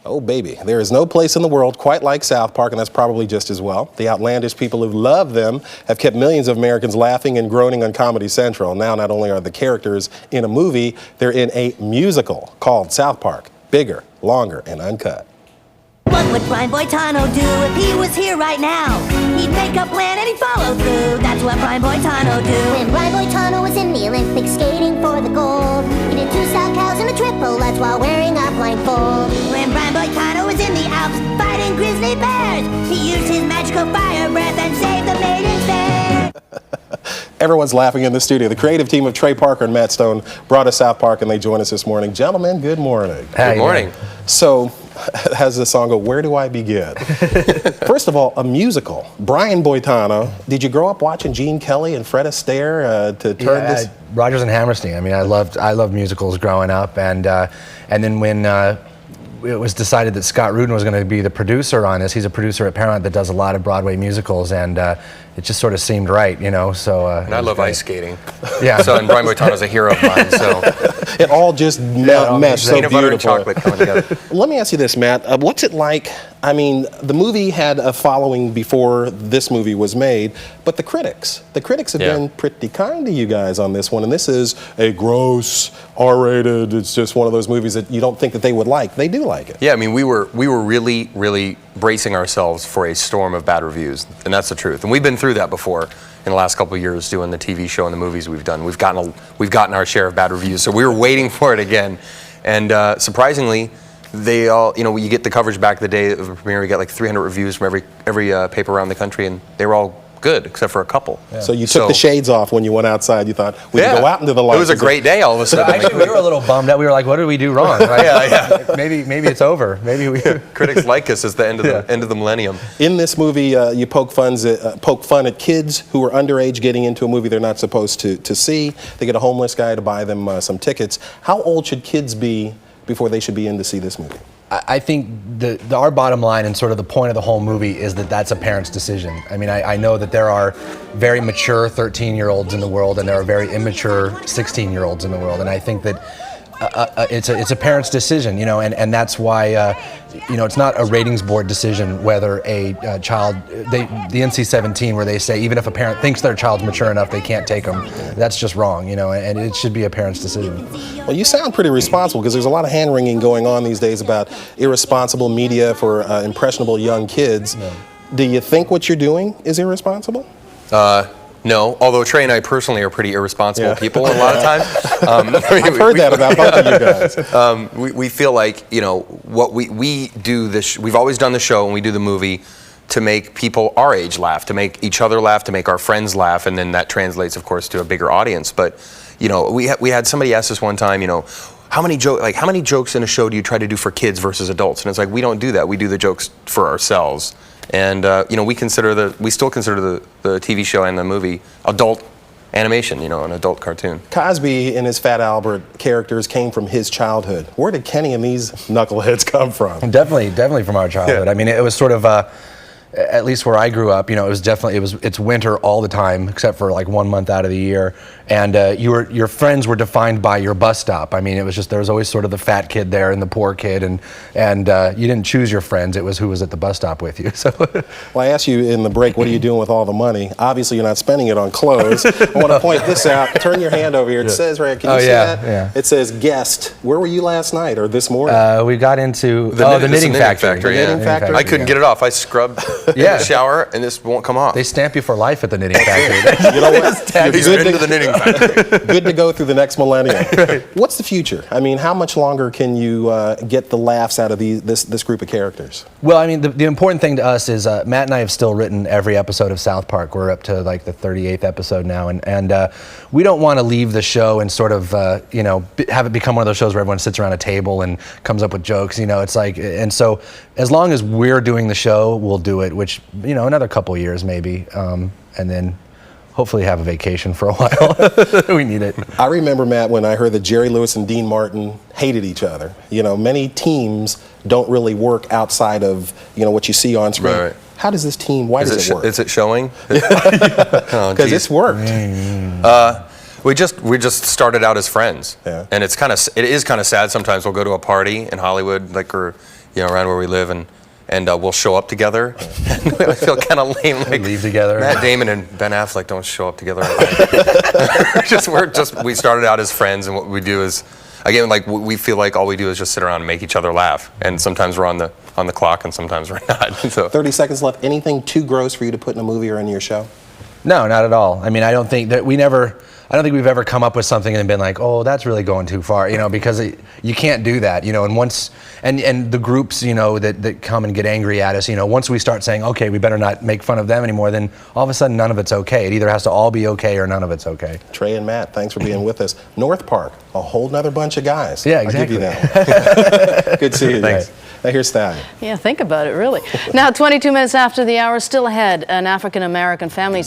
Oh, baby. There is no place in the world quite like South Park, and that's probably just as well. The outlandish people who love them have kept millions of Americans laughing and groaning on Comedy Central. Now, not only are the characters in a movie, they're in a musical called South Park. Bigger, longer, and uncut. What would Brian Boitano do if he was here right now? He'd make a plan and he'd follow through. That's what Brian Boitano do. When Brian Boitano was in the Olympics skating for the gold, he did 2 style cows and a triple Lutz while wearing a blindfold. When Brian Boitano was in the Alps fighting grizzly bears, he used his magical fire breath and saved the maidens there. Everyone's laughing in the studio. The creative team of Trey Parker and Matt Stone brought us South Park, and they join us this morning. Gentlemen, good morning. Good morning. So, has the song go, where do I begin? First of all, a musical. Brian Boitano, did you grow up watching Gene Kelly and Fred Astaire to turn this? Rodgers and Hammerstein. I mean, I loved musicals growing up, and then when it was decided that Scott Rudin was going to be the producer on this, he's a producer at Paramount that does a lot of Broadway musicals, and it just sort of seemed right, you know. So and I love ice skating. Yeah. So and Brian Boitano's a hero of mine. So it all just meshed so peanut butter and beautiful. chocolate coming together. Let me ask you this, Matt. What's it like? I mean, the movie had a following before this movie was made, but the critics have been pretty kind to you guys on this one, and this is a gross, R-rated, it's just one of those movies that you don't think that they would like. They do like it. Yeah, I mean, we were really bracing ourselves for a storm of bad reviews, and that's the truth. And we've been through that before in the last couple of years doing the TV show and the movies we've done. We've gotten our share of bad reviews, so we were waiting for it again. And surprisingly, they all, you know, you get the coverage back the day of the premiere, we got like 300 reviews from every paper around the country, and they were all good except for a couple. Yeah. So you took the shades off when you went outside. You thought we could go out into the light. It was a great day all of a sudden. Actually, we were a little bummed out. We were like, "What did we do wrong?" Right? Yeah. Maybe it's over. Maybe we. Critics like us as the end of the millennium. In this movie, you poke fun at kids who are underage getting into a movie they're not supposed to see. They get a homeless guy to buy them some tickets. How old should kids be before they should be in to see this movie? I think our bottom line and sort of the point of the whole movie is that that's a parent's decision. I mean, I know that there are very mature 13-year-olds in the world and there are very immature 16-year-olds in the world, and I think that it's a parent's decision, you know, and that's why, you know, it's not a ratings board decision whether a child, the NC-17, where they say even if a parent thinks their child's mature enough, they can't take them. That's just wrong, you know, and it should be a parent's decision. Well, you sound pretty responsible because there's a lot of hand-wringing going on these days about irresponsible media for impressionable young kids. Yeah. Do you think what you're doing is irresponsible? No, although Trey and I personally are pretty irresponsible people a lot of times. I've heard that about both of you guys. We feel like, you know, what we do this, we've always done the show and we do the movie to make people our age laugh, to make each other laugh, to make our friends laugh, and then that translates, of course, to a bigger audience. But, you know, we had somebody ask us one time, you know, how many jokes in a show do you try to do for kids versus adults? And it's like, we don't do that. We do the jokes for ourselves. And you know, we still consider the TV show and the movie adult animation, you know, an adult cartoon. Cosby and his Fat Albert characters came from his childhood. Where did Kenny and these knuckleheads come from? Definitely from our childhood. Yeah. I mean, it was sort of at least where I grew up, you know, it's winter all the time except for like 1 month out of the year, and your friends were defined by your bus stop. I mean, it was just, there was always sort of the fat kid there and the poor kid, and you didn't choose your friends, it was who was at the bus stop with you. So well, I asked you in the break, what are you doing with all the money? Obviously you're not spending it on clothes. I want to point this out. Turn your hand over here. It says right, can you see that? Yeah. It says guest. Where were you last night or this morning? We got into the knitting factory. The knitting factory. I couldn't get it off. I scrubbed in the shower and this won't come off. They stamp you for life at the knitting factory. You know what? He's been to the knitting factory. Good to go through the next millennium. Right. What's the future? I mean, how much longer can you get the laughs out of this group of characters? Well, I mean, the important thing to us is Matt and I have still written every episode of South Park. We're up to like the 38th episode now, and we don't want to leave the show and sort of you know, have it become one of those shows where everyone sits around a table and comes up with jokes. You know, it's like, and so as long as we're doing the show, we'll do it. Which, you know, another couple years maybe, and then hopefully have a vacation for a while. We need it. I remember, Matt, when I heard that Jerry Lewis and Dean Martin hated each other. You know, many teams don't really work outside of, you know, what you see on screen. Right. How does this team, why does it work? Is it showing? Because it's worked. We just started out as friends, Yeah. and it is kind of sad. Sometimes we'll go to a party in Hollywood, like, or around where we live, and we'll show up together. I feel kind of lame. Like, leave together. Matt Damon and Ben Affleck don't show up together. We started out as friends, and what we do is, again, like, we feel like all we do is just sit around and make each other laugh. And sometimes we're on the clock, and sometimes we're not. So 30 seconds left. Anything too gross for you to put in a movie or in your show? No, not at all. I mean, I don't think we've ever come up with something and been like, oh, that's really going too far, because you can't do that, and once, and the groups, that come and get angry at us, once we start saying, okay, we better not make fun of them anymore, then all of a sudden none of it's okay. It either has to all be okay or none of it's okay. Trey and Matt, thanks for being with us. North Park, a whole nother bunch of guys. Yeah, exactly. I'll give you that one. Good to see you Thanks. guys. Now here's Stallion. Yeah, think about it, really. Now, 22 minutes after the hour, still ahead, an African-American family